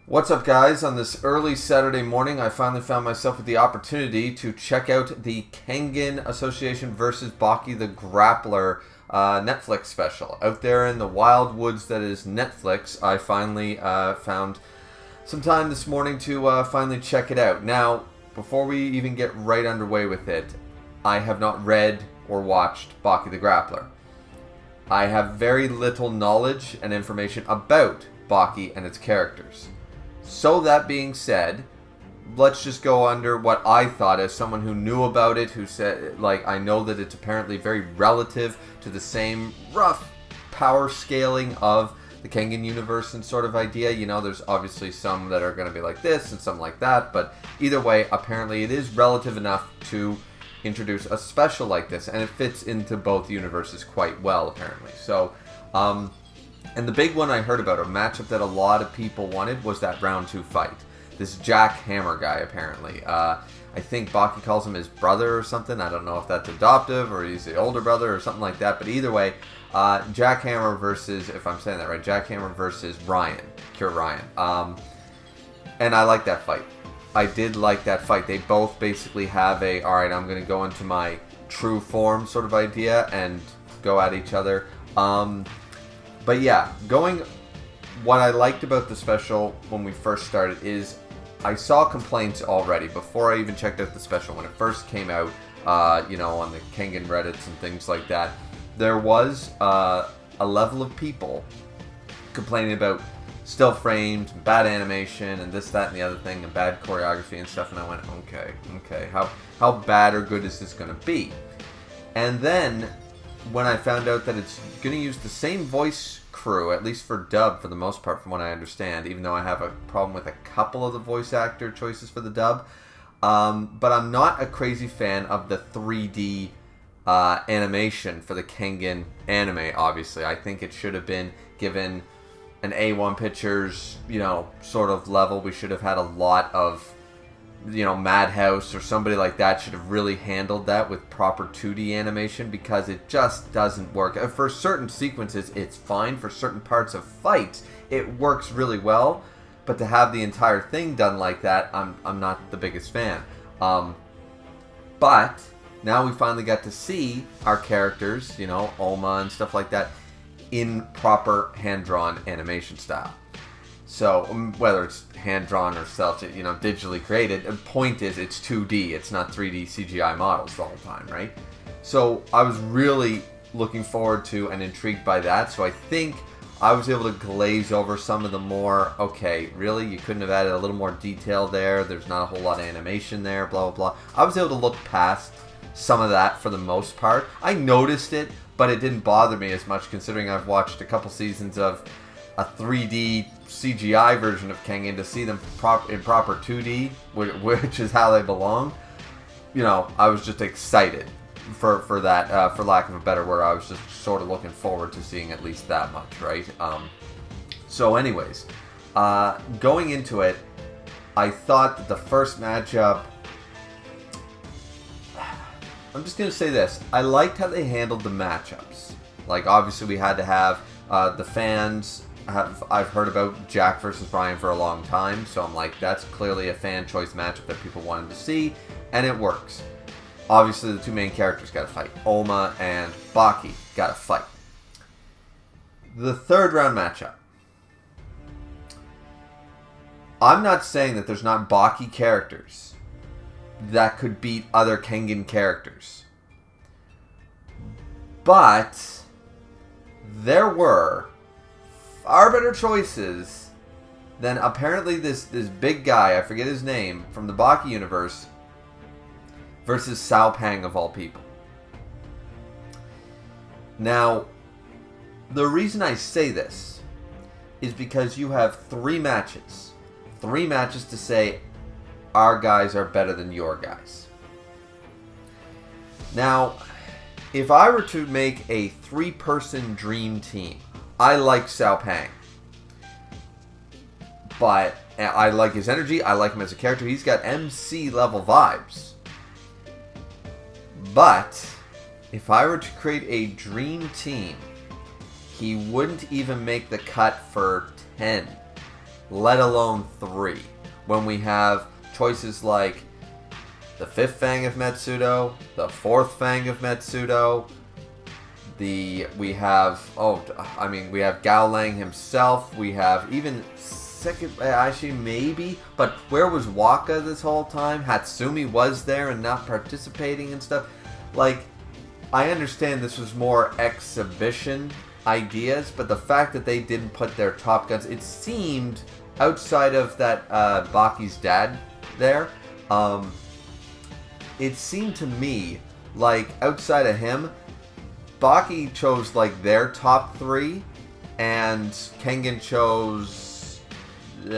What's up, guys? On this early Saturday morning, I finally found myself with the opportunity to check out the Kengan Association versus Baki the Grappler Netflix special. Out there in the wild woods that is Netflix, I finally found some time this morning to finally check it out. Now, before we even get right underway with it, I have not read or watched Baki the Grappler. I have very little knowledge and information about Baki and its characters. So that being said, let's just go under what I thought as someone who knew about it, who said, I know that it's apparently very relative to the same rough power scaling of the Kengan universe and sort of idea. You know, there's obviously some that are going to be like this and some like that, but either way, apparently it is relative enough to introduce a special like this, and it fits into both universes quite well, apparently. So, and the big one I heard about, a matchup that a lot of people wanted, was that round 2 fight. This Jack Hammer guy, apparently. I think Baki calls him his brother or something. I don't know if that's adoptive or he's the older brother or something like that. But either way, Jack Hammer versus, if I'm saying that right, Jack Hammer versus Ryan, Cure Ryan. And I like that fight. I did like that fight. They both basically have a, alright, I'm going to go into my true form sort of idea and go at each other. But yeah, what I liked about the special when we first started is I saw complaints already before I even checked out the special. When it first came out, on the Kengan Reddits and things like that, there was a level of people complaining about still frames, bad animation, and this, that, and the other thing, and bad choreography and stuff, and I went, okay, how bad or good is this going to be? And then when I found out that it's going to use the same voice crew, at least for dub for the most part from what I understand, even though I have a problem with a couple of the voice actor choices for the dub, but I'm not a crazy fan of the 3D animation for the Kengan anime, obviously. I think it should have been given an A1 Pictures, sort of level. We should have had a lot of, Madhouse or somebody like that should have really handled that with proper 2D animation, because it just doesn't work. For certain sequences, it's fine. For certain parts of fights, it works really well. But to have the entire thing done like that, I'm not the biggest fan. But now we finally got to see our characters, Oma and stuff like that, in proper hand-drawn animation style. So, whether it's hand-drawn or digitally created, the point is it's 2D. It's not 3D CGI models the whole time, right? So, I was really looking forward to and intrigued by that. So, I think I was able to glaze over some of the more, okay, really? You couldn't have added a little more detail there? There's not a whole lot of animation there, blah, blah, blah. I was able to look past some of that for the most part. I noticed it, but it didn't bother me as much, considering I've watched a couple seasons of a 3D CGI version of Kengan. To see them in proper 2D, which is how they belong, I was just excited for that, for lack of a better word. I was just sort of looking forward to seeing at least that much, right? So anyways, going into it, I thought that the first matchup, I'm just going to say this, I liked how they handled the matchups. Like, obviously we had to have the fans. I've heard about Jack versus Ryan for a long time, so I'm like, that's clearly a fan choice matchup that people wanted to see, and it works. Obviously, the two main characters got to fight. Oma and Baki got to fight. The third round matchup. I'm not saying that there's not Baki characters that could beat other Kengan characters, but there were far better choices than apparently this big guy, I forget his name, from the Baki universe, versus Sao Pang of all people. Now, the reason I say this is because you have 3 matches. 3 matches to say our guys are better than your guys. Now, if I were to make a 3-person dream team, I like Sao Pang. But I like his energy. I like him as a character. He's got MC level vibes. But if I were to create a dream team, he wouldn't even make the cut for 10. let alone 3. When we have choices like the 5th Fang of Metsudo, the 4th Fang of Metsudo, we have Gao Lang himself, we have even second, actually maybe, but where was Waka this whole time? Hatsumi was there and not participating and stuff. Like, I understand this was more exhibition ideas, but the fact that they didn't put their top guns, it seemed, outside of that Baki's dad there, it seemed to me like outside of him, Baki chose like their top 3, and Kengan chose 2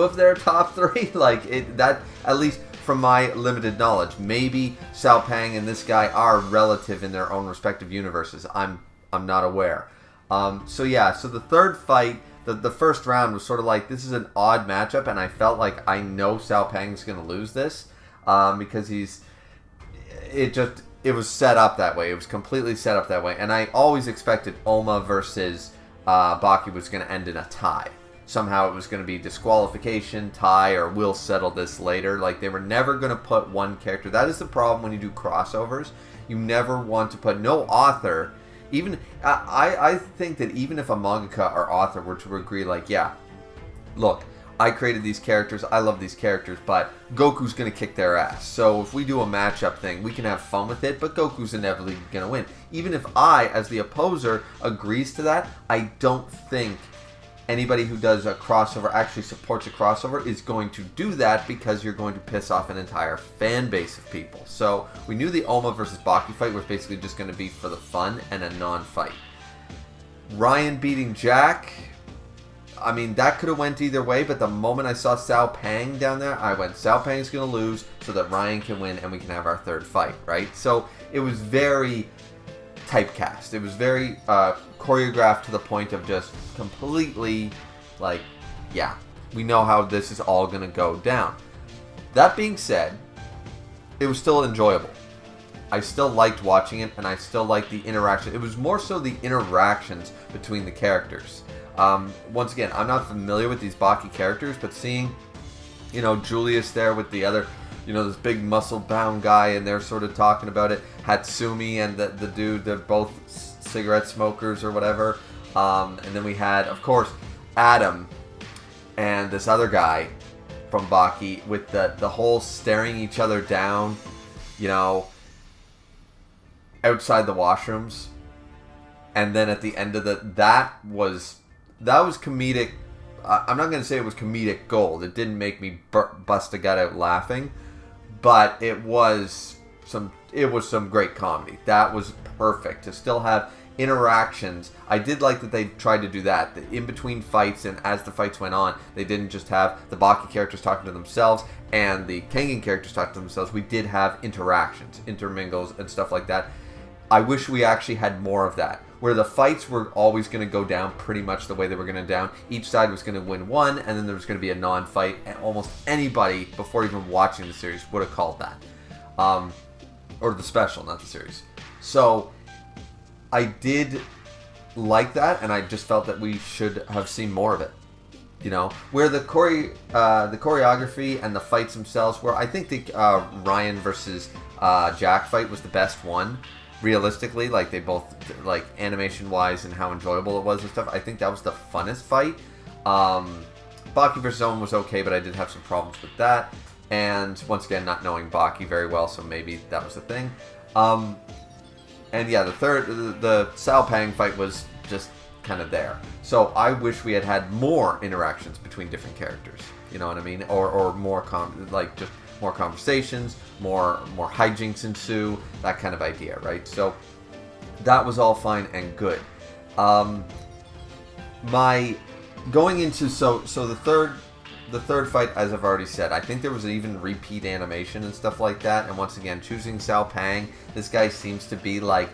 of their top 3. Like that, at least from my limited knowledge. Maybe Sao Pang and this guy are relative in their own respective universes. I'm not aware. So the third fight, the first round was sort of like, this is an odd matchup, and I felt like I know Sao Pang's going to lose this because it was set up that way. It was completely set up that way, and I always expected Oma versus Baki was going to end in a tie. Somehow it was going to be disqualification, tie, or we'll settle this later. Like, they were never going to put one character. That is the problem when you do crossovers. You never want to put, no author, even, I think that even if a mangaka or author were to agree, like, yeah, look, I created these characters, I love these characters, but Goku's going to kick their ass. So if we do a matchup thing, we can have fun with it, but Goku's inevitably going to win. Even if I, as the opposer, agrees to that, I don't think anybody who does a crossover, actually supports a crossover, is going to do that, because you're going to piss off an entire fan base of people. So we knew the Oma versus Baki fight was basically just going to be for the fun and a non-fight. Ryan beating Jack, I mean, that could have went either way, but the moment I saw Sao Pang down there, I went, Sao Pang's going to lose so that Ryan can win and we can have our third fight, right? So it was very typecast. It was very choreographed to the point of just completely like, yeah, we know how this is all going to go down. That being said, it was still enjoyable. I still liked watching it, and I still liked the interaction. It was more so the interactions between the characters. Once again, I'm not familiar with these Baki characters, but seeing, Julius there with the other, this big muscle-bound guy, and they're sort of talking about it. Hatsumi and the dude, they're both cigarette smokers or whatever. And then we had, of course, Adam and this other guy from Baki with the whole staring each other down, outside the washrooms. And then at the end of that was comedic. I'm not going to say it was comedic gold. It didn't make me bust a gut out laughing, but it was some great comedy. That was perfect to still have interactions. I did like that they tried to do that. In between fights and as the fights went on, they didn't just have the Baki characters talking to themselves and the Kengan characters talking to themselves. We did have interactions, intermingles, and stuff like that. I wish we actually had more of that, where the fights were always going to go down pretty much the way they were going to down. Each side was going to win one, and then there was going to be a non-fight, and almost anybody, before even watching the series, would have called that. Or the special, not the series. So, I did like that, and I just felt that we should have seen more of it. Where the choreography and the fights themselves were, I think the Ryan versus Jack fight was the best one. Realistically, like, they both, like, animation-wise and how enjoyable it was and stuff, I think that was the funnest fight. Baki vs. Owen was okay, but I did have some problems with that. And, once again, not knowing Baki very well, so maybe that was the thing. And, yeah, the Sao Pang fight was just kind of there. So, I wish we had more interactions between different characters. You know what I mean? Or more, just more conversations, more hijinks ensue, that kind of idea, right? So that was all fine and good. My going into the third fight, as I've already said, I think there was even repeat animation and stuff like that. And once again, choosing Sao Pang, this guy seems to be like,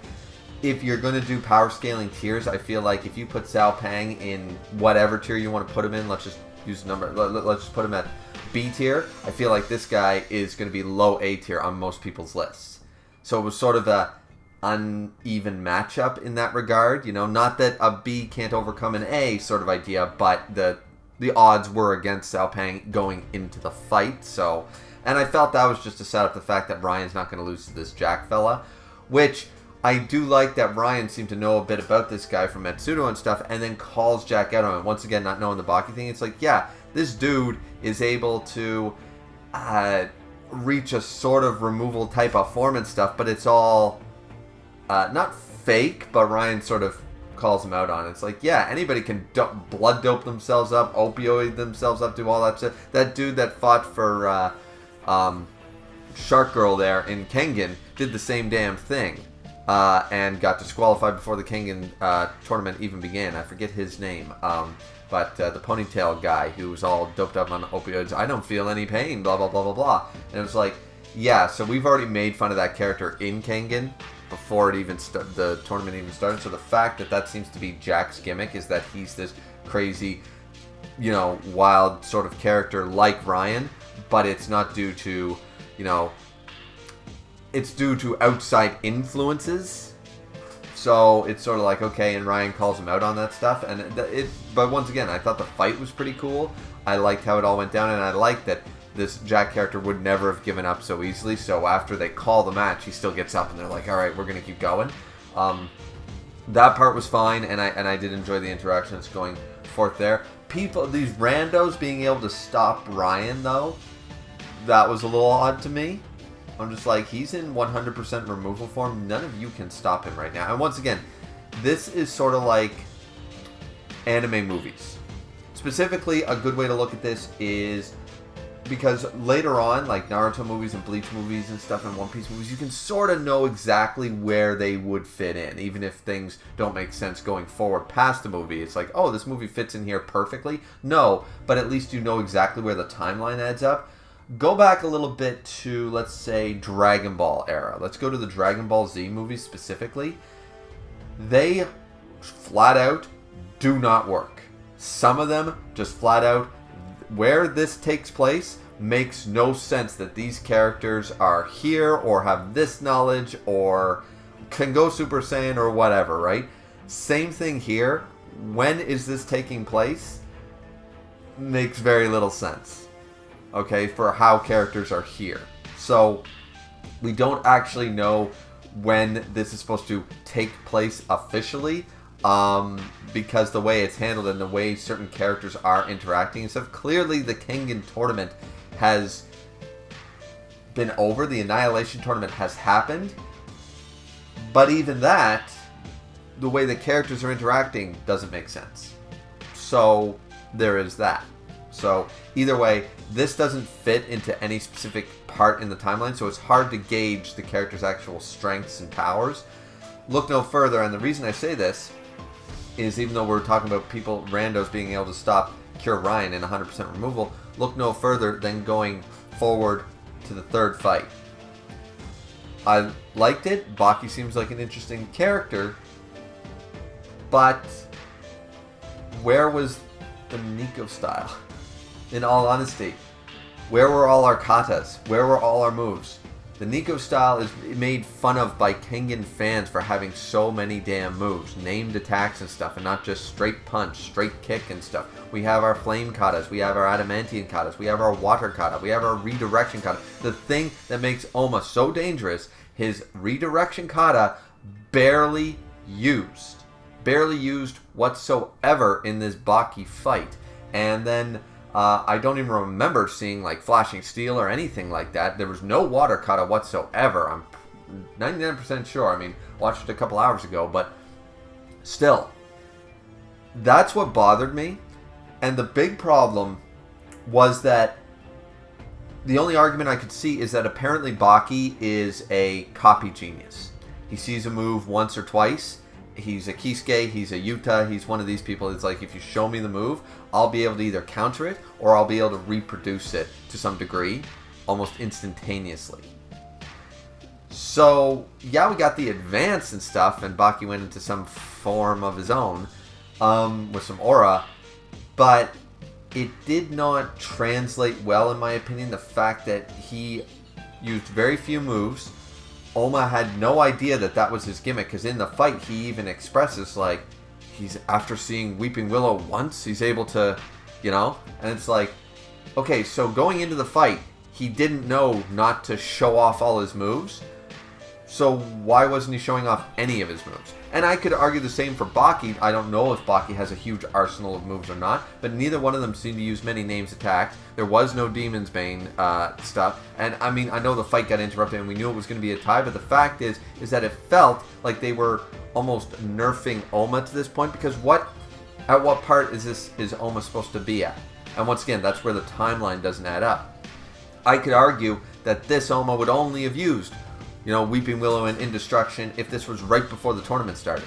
if you're going to do power scaling tiers, I feel like if you put Sao Pang in whatever tier you want to put him in, let's just use a number, let's just put him at B tier, I feel like this guy is going to be low A tier on most people's lists. So it was sort of a uneven matchup in that regard. Not that a B can't overcome an A sort of idea, but the the odds were against Cao Pang going into the fight. So, and I felt that was just to set up the fact that Ryan's not going to lose to this Jack fella, which I do like that Ryan seemed to know a bit about this guy from Matsudo and stuff, and then calls Jack out on it. Once again, not knowing the Baki thing, it's like, yeah, this dude is able to reach a sort of removal type of form and stuff, but it's all not fake, but Ryan sort of calls him out on it. It's like, yeah, anybody can blood dope themselves up, opioid themselves up, do all that shit. That dude that fought for Shark Girl there in Kengan did the same damn thing. And got disqualified before the Kengan tournament even began. I forget his name. But the ponytail guy who was all doped up on opioids, I don't feel any pain, blah, blah, blah, blah, blah. And it was like, yeah, so we've already made fun of that character in Kengan before it even the tournament even started. So the fact that that seems to be Jack's gimmick is that he's this crazy, you know, wild sort of character like Ryan, but it's not due to, you know, it's due to outside influences. So it's sort of like, okay, and Ryan calls him out on that stuff. And but once again, I thought the fight was pretty cool. I liked how it all went down, and I liked that this Jack character would never have given up so easily. So after they call the match, he still gets up, and they're like, all right, we're going to keep going. That part was fine, and I did enjoy the interactions going forth there. These randos being able to stop Ryan, though, that was a little odd to me. I'm just like, he's in 100% removal form. None of you can stop him right now. And once again, this is sort of like anime movies. Specifically, a good way to look at this is because later on, like Naruto movies and Bleach movies and stuff and One Piece movies, you can sort of know exactly where they would fit in, even if things don't make sense going forward past the movie. It's like, oh, this movie fits in here perfectly. No, but at least you know exactly where the timeline adds up. Go back a little bit to, let's say, Dragon Ball era. Let's go to the Dragon Ball Z movies specifically. They flat out do not work. Some of them just flat out, where this takes place, makes no sense that these characters are here or have this knowledge or can go Super Saiyan or whatever, right? Same thing here. When is this taking place? Makes very little sense. Okay, for how characters are here. So, we don't actually know when this is supposed to take place officially, because the way it's handled and the way certain characters are interacting and stuff. Clearly, the Kengan tournament has been over. The Annihilation tournament has happened. But even that, the way the characters are interacting doesn't make sense. So, there is that. So, either way, this doesn't fit into any specific part in the timeline, so it's hard to gauge the character's actual strengths and powers. Look no further, and the reason I say this is even though we're talking about people, randos, being able to stop Cure Ryan in 100% removal, look no further than going forward to the third fight. I liked it. Baki seems like an interesting character, but where was the Nico style? In all honesty, where were all our katas? Where were all our moves? The Nico style is made fun of by Kengan fans for having so many damn moves, named attacks and stuff, and not just straight punch, straight kick and stuff. We have our flame katas, we have our adamantian katas, we have our water kata, we have our redirection kata. The thing that makes Oma so dangerous, his redirection kata barely used whatsoever in this Baki fight. And then I don't even remember seeing like flashing steel or anything like that. There was no water kata whatsoever. I'm 99% sure. I mean, watched it a couple hours ago, but still, that's what bothered me. And the big problem was that the only argument I could see is that apparently Baki is a copy genius. He sees a move once or twice. He's a Kisuke, he's a Yuta, he's one of these people. It's like, if you show me the move, I'll be able to either counter it or I'll be able to reproduce it to some degree, almost instantaneously. So, yeah, we got the advance and stuff, and Baki went into some form of his own, with some aura, but it did not translate well, in my opinion. The fact that he used very few moves. Oma had no idea that that was his gimmick, because in the fight he even expresses, like, he's, after seeing Weeping Willow once, he's able to, you know? And it's like, okay, so going into the fight, he didn't know not to show off all his moves. So why wasn't he showing off any of his moves? And I could argue the same for Baki. I don't know if Baki has a huge arsenal of moves or not, but neither one of them seemed to use many names attacked. There was no Demon's Bane stuff. And I mean, I know the fight got interrupted and we knew it was going to be a tie, but the fact is that it felt like they were almost nerfing Oma to this point, because at what part is Oma supposed to be at? And once again, that's where the timeline doesn't add up. I could argue that this Oma would only have used, Weeping Willow and Indestruction if this was right before the tournament started.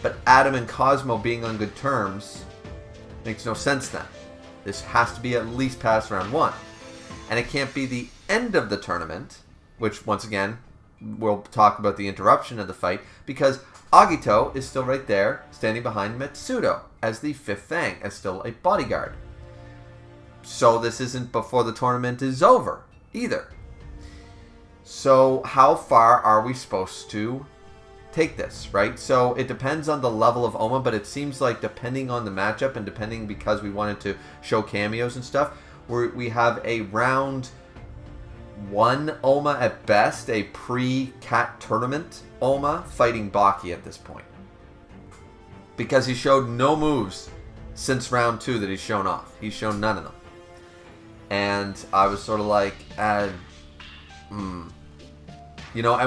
But Adam and Cosmo being on good terms makes no sense then. This has to be at least past round 1. And it can't be the end of the tournament, which once again, we'll talk about the interruption of the fight, because Agito is still right there, standing behind Mitsudo as the 5th Fang, as still a bodyguard. So this isn't before the tournament is over, either. So how far are we supposed to take this, right? So it depends on the level of Oma, but it seems like depending on the matchup and depending because we wanted to show cameos and stuff, we have a round 1 Oma at best, a pre-Cat tournament Oma fighting Baki at this point. Because he showed no moves since round 2 that he's shown off. He's shown none of them. And I was sort of like, and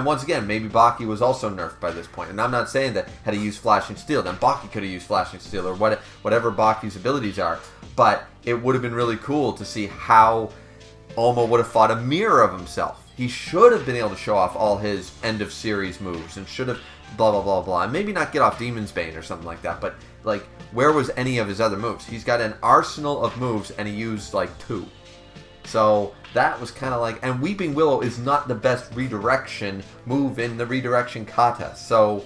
once again, maybe Baki was also nerfed by this point. And I'm not saying that had he used Flashing Steel, then Baki could have used Flashing Steel or whatever Baki's abilities are. But it would have been really cool to see how Oma would have fought a mirror of himself. He should have been able to show off all his end of series moves and should have blah, blah, blah, blah. And maybe not get off Demon's Bane or something like that. But, where was any of his other moves? He's got an arsenal of moves and he used, 2. So that was kind of like, and Weeping Willow is not the best redirection move in the redirection kata. So,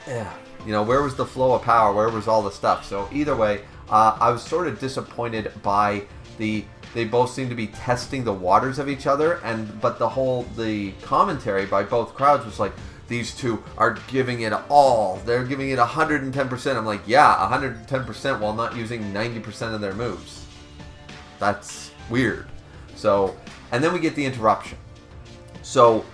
where was the flow of power? Where was all the stuff? So either way, I was sort of disappointed by they both seem to be testing the waters of each other, but the commentary by both crowds was like, these two are giving it all. They're giving it 110%. I'm like, yeah, 110% while not using 90% of their moves. That's weird. So, and then we get the interruption. So,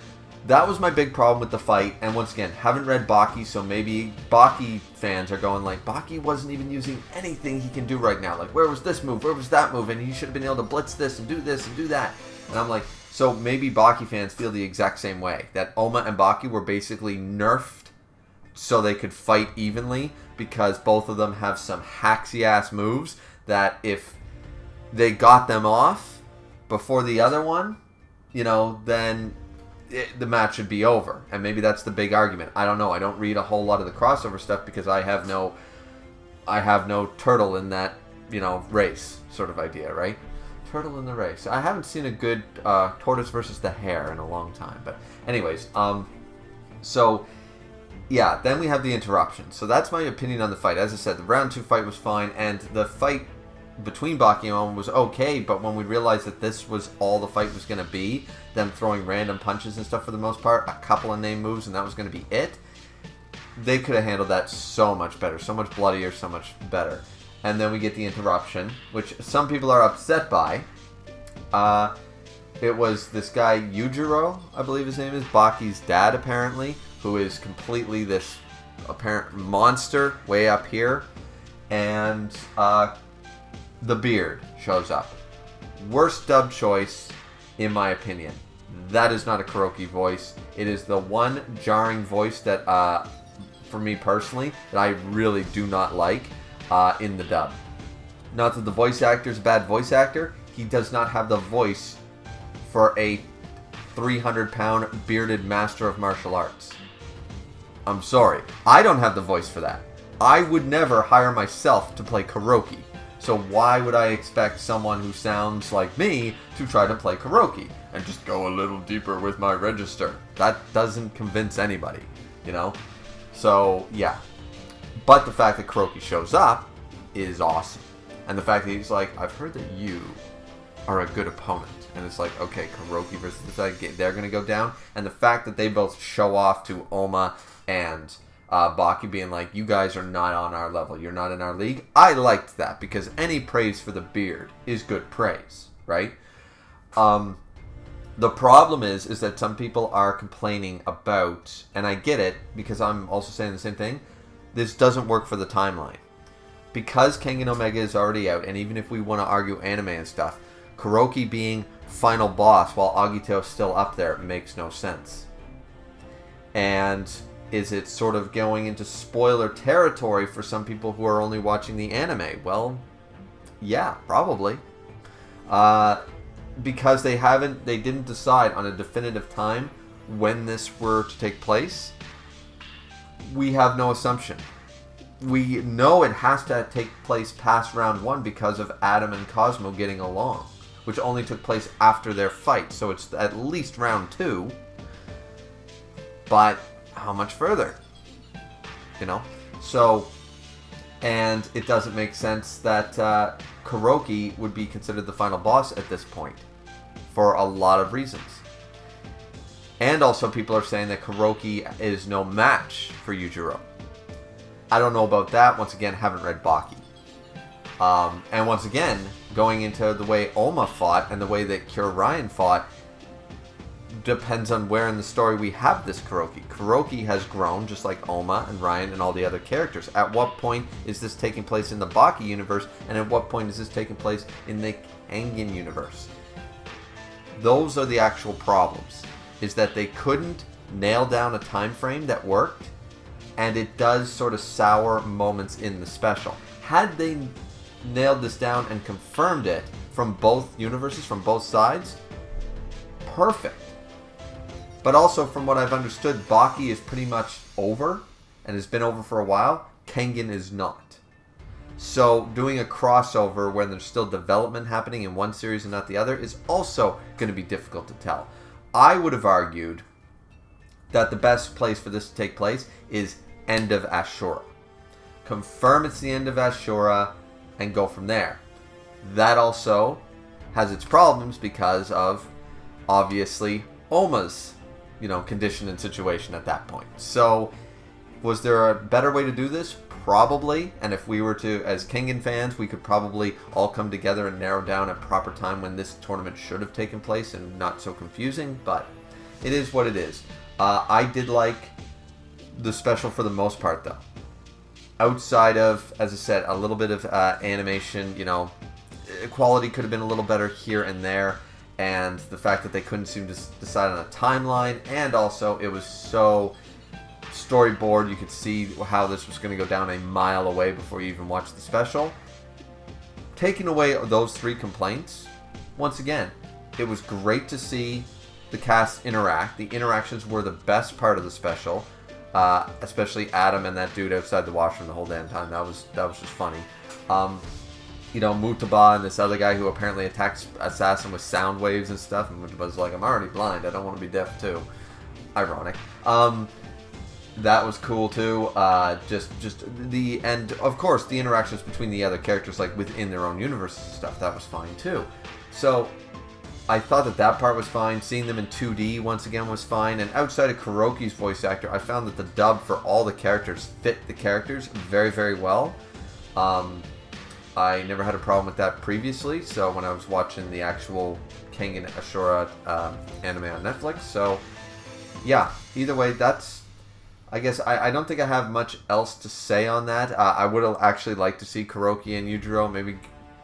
that was my big problem with the fight. And once again, haven't read Baki, so maybe Baki fans are going like, Baki wasn't even using anything he can do right now. Where was this move? Where was that move? And he should have been able to blitz this and do that. And I'm like, so maybe Baki fans feel the exact same way. That Oma and Baki were basically nerfed so they could fight evenly because both of them have some hacksy-ass moves that if they got them off before the other one, then the match should be over. And maybe that's the big argument. I don't know. I don't read a whole lot of the crossover stuff because I have no turtle in that, race sort of idea, right? Turtle in the race. I haven't seen a good tortoise versus the hare in a long time. But anyways, so yeah, then we have the interruption. So that's my opinion on the fight. As I said, the round 2 fight was fine, and the fight between Baki and Oma was okay, but when we realized that this was all the fight was going to be, them throwing random punches and stuff for the most part, a couple of name moves, and that was going to be it, they could have handled that so much better, so much bloodier, so much better. And then we get the interruption, which some people are upset by. It was this guy, Yujiro, I believe his name is, Baki's dad, apparently, who is completely this apparent monster way up here. And the beard shows up. Worst dub choice, in my opinion. That is not a Kuroki voice. It is the one jarring voice that, for me personally, that I really do not like in the dub. Not that the voice actor is a bad voice actor. He does not have the voice for a 300-pound bearded master of martial arts. I'm sorry. I don't have the voice for that. I would never hire myself to play Kuroki. So why would I expect someone who sounds like me to try to play Kuroki and just go a little deeper with my register? That doesn't convince anybody, So, yeah. But the fact that Kuroki shows up is awesome. And the fact that he's like, I've heard that you are a good opponent. And it's like, okay, Kuroki versus this guy, they're going to go down. And the fact that they both show off to Oma and Baki being like, you guys are not on our level. You're not in our league. I liked that because any praise for the beard is good praise, right? The problem is that some people are complaining about, and I get it because I'm also saying the same thing, this doesn't work for the timeline. Because Kengan Omega is already out, and even if we want to argue anime and stuff, Kuroki being final boss while Agito is still up there makes no sense. And is it sort of going into spoiler territory for some people who are only watching the anime? Well, yeah, probably. Because they didn't decide on a definitive time when this were to take place, we have no assumption. We know it has to take place past round 1 because of Adam and Cosmo getting along, which only took place after their fight, so it's at least round 2. But how much further? You know? So, and it doesn't make sense that Kuroki would be considered the final boss at this point for a lot of reasons. And also people are saying that Kuroki is no match for Yujiro. I don't know about that. Once again, haven't read Baki. And once again, going into the way Oma fought and the way that Kyo Ryan fought depends on where in the story we have this Kuroki. Kuroki has grown just like Oma and Ryan and all the other characters. At what point is this taking place in the Baki universe, and at what point is this taking place in the Kengan universe? Those are the actual problems. Is that they couldn't nail down a time frame that worked, and it does sort of sour moments in the special. Had they nailed this down and confirmed it from both universes, from both sides, perfect. But also, from what I've understood, Baki is pretty much over, and has been over for a while. Kengan is not. So, doing a crossover when there's still development happening in one series and not the other is also going to be difficult to tell. I would have argued that the best place for this to take place is end of Ashura. Confirm it's the end of Ashura and go from there. That also has its problems because of, obviously, Oma's, condition and situation at that point. So, was there a better way to do this? Probably. And if we were to, as Kengan fans, we could probably all come together and narrow down a proper time when this tournament should have taken place and not so confusing. But it is what it is. I did like the special for the most part, though. Outside of, as I said, a little bit of animation, quality could have been a little better here and there. And the fact that they couldn't seem to decide on a timeline. And also, it was so storyboard. You could see how this was going to go down a mile away before you even watched the special. Taking away those 3 complaints, once again, it was great to see the cast interact. The interactions were the best part of the special. Especially Adam and that dude outside the washroom the whole damn time. That was just funny. Mutaba and this other guy who apparently attacks Assassin with sound waves and stuff. And Mutaba's like, I'm already blind. I don't want to be deaf too. Ironic. That was cool too. Just the, and of course the interactions between the other characters, like within their own universes and stuff, that was fine too. So I thought that part was fine. Seeing them in 2D once again was fine. And outside of Kuroki's voice actor, I found that the dub for all the characters fit the characters very, very well. I never had a problem with that previously, so when I was watching the actual Kengan Ashura anime on Netflix. So yeah, either way, that's, I guess, I don't think I have much else to say on that. I would have actually liked to see Kuroki and Yujiro maybe,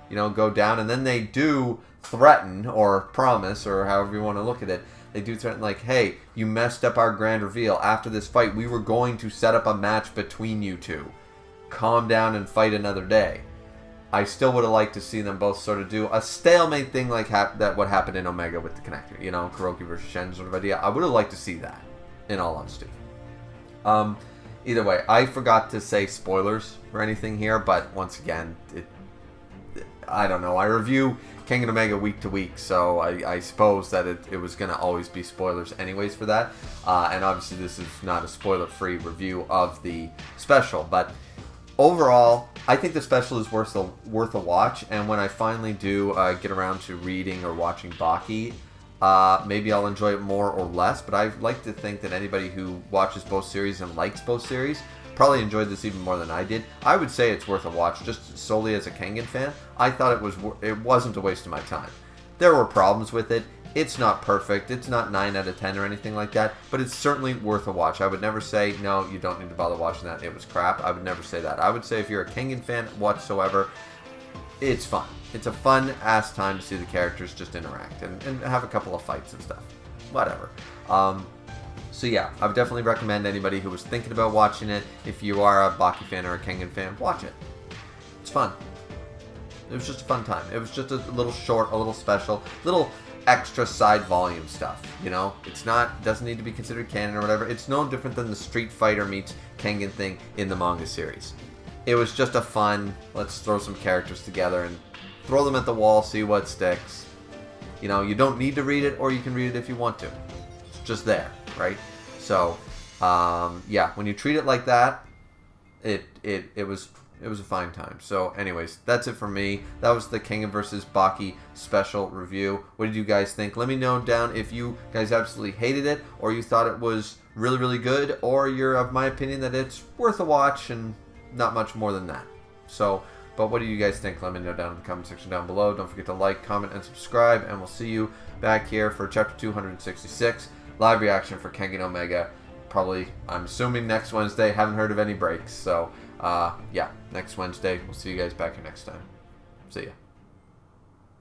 go down, and then they do threaten, or promise, or however you want to look at it. They do threaten, like, hey, you messed up our grand reveal. After this fight, we were going to set up a match between you two. Calm down and fight another day. I still would have liked to see them both sort of do a stalemate thing like that what happened in Omega with the connector. Kuroki versus Shen sort of idea. I would have liked to see that, in all honesty. Either way, I forgot to say spoilers or anything here, but once again, I don't know. I review Kengan Omega week to week, so I suppose that it was going to always be spoilers anyways for that. And obviously this is not a spoiler-free review of the special, but overall, I think the special is worth a watch, and when I finally do get around to reading or watching Baki, maybe I'll enjoy it more or less, but I like to think that anybody who watches both series and likes both series probably enjoyed this even more than I did. I would say it's worth a watch just solely as a Kengan fan. I thought it wasn't a waste of my time. There were problems with it. It's not perfect. It's not 9 out of 10 or anything like that, but it's certainly worth a watch. I would never say, no, you don't need to bother watching that. It was crap. I would never say that. I would say if you're a Kengan fan whatsoever, it's fun. It's a fun-ass time to see the characters just interact and have a couple of fights and stuff. Whatever. So yeah, I would definitely recommend anybody who was thinking about watching it, if you are a Baki fan or a Kengan fan, watch it. It's fun. It was just a fun time. It was just a little short, a little special, little extra side volume stuff, you know? Doesn't need to be considered canon or whatever. It's no different than the Street Fighter meets Kengan thing in the manga series. It was just a fun, let's throw some characters together and throw them at the wall, see what sticks. You know, you don't need to read it, or you can read it if you want to. It's just there, right? So, yeah, when you treat it like that, it was a fine time. So anyways, that's it for me. That was the Kengan vs. Baki special review. What did you guys think? Let me know down if you guys absolutely hated it, or you thought it was really, really good, or you're of my opinion that it's worth a watch and not much more than that. So, but what do you guys think? Let me know down in the comment section down below. Don't forget to like, comment, and subscribe, and we'll see you back here for chapter 266, live reaction for Kengan Omega. Probably, I'm assuming next Wednesday. Haven't heard of any breaks, so yeah, next Wednesday. We'll see you guys back here next time. See ya.